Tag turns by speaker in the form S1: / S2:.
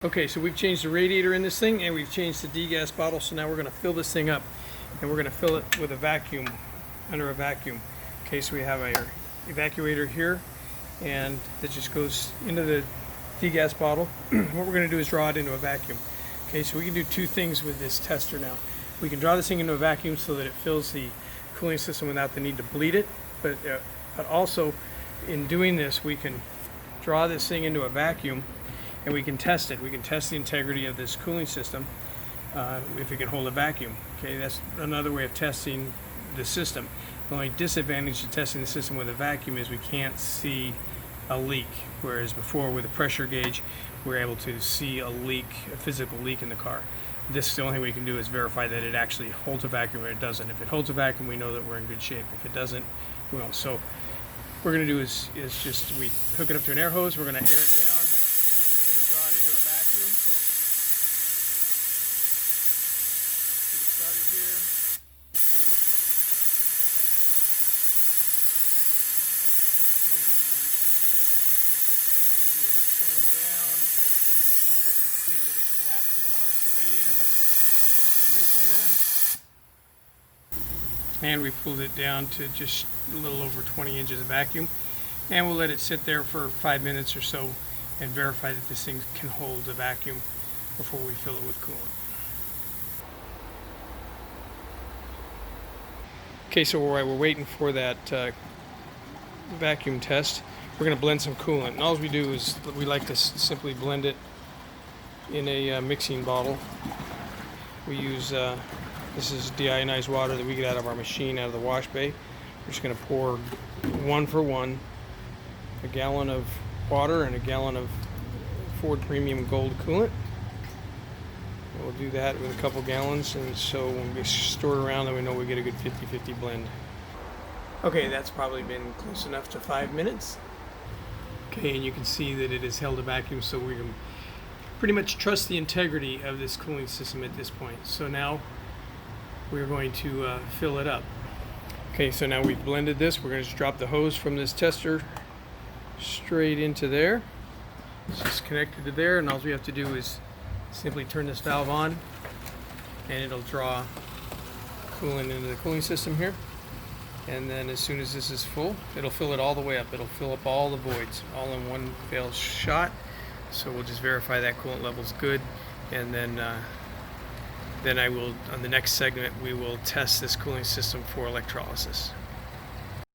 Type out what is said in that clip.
S1: Okay, so we've changed the radiator in this thing and we've changed the degas bottle, so now we're going to fill this thing up and we're going to fill it with a vacuum, under a vacuum. Okay, so we have our evacuator here and that just goes into the degas bottle. What we're going to do is draw it into a vacuum. Okay, so we can do two things with this tester now. We can draw this thing into a vacuum so that it fills the cooling system without the need to bleed it, but also in doing this we can draw this thing into a vacuum and we can test it. We can test the integrity of this cooling system if it can hold a vacuum. Okay, that's another way of testing the system. The only disadvantage to testing the system with a vacuum is we can't see a leak, whereas before with a pressure gauge we're able to see a leak, a physical leak in the car. This, the only thing we can do is verify that it actually holds a vacuum or it doesn't. If it holds a vacuum, we know that we're in good shape. If it doesn't, we won't. So what we're going to do is just we hook it up to an air hose. We're going to air it down. It's going to draw it into a vacuum. Get it started here. And it's pulling down. You can see that it collapses our radiator right there. And we pulled it down to just a little over 20 inches of vacuum. And we'll let it sit there for 5 minutes or so and verify that this thing can hold the vacuum before we fill it with coolant. Okay, so while we're waiting for that vacuum test, we're going to blend some coolant. And all we do is we like to simply blend it in a mixing bottle. We use this is deionized water that we get out of our machine, out of the wash bay. We're just going to pour 1 for 1, a gallon of water and a gallon of Ford Premium Gold coolant. And we'll do that with a couple gallons, and so when we store it around, then we know we get a good 50-50 blend. Okay, that's probably been close enough to 5 minutes. Okay, and you can see that it has held a vacuum, so we can pretty much trust the integrity of this cooling system at this point. So now we're going to fill it up. Okay, so now we've blended this. We're going to just drop the hose from this tester straight into there. It's just connected to there, and all we have to do is simply turn this valve on and it'll draw coolant into the cooling system here. And then as soon as this is full, it'll fill it all the way up. It'll fill up all the voids all in one fell shot. So we'll just verify that coolant level's good, and then I will, on the next segment, we will test this cooling system for electrolysis.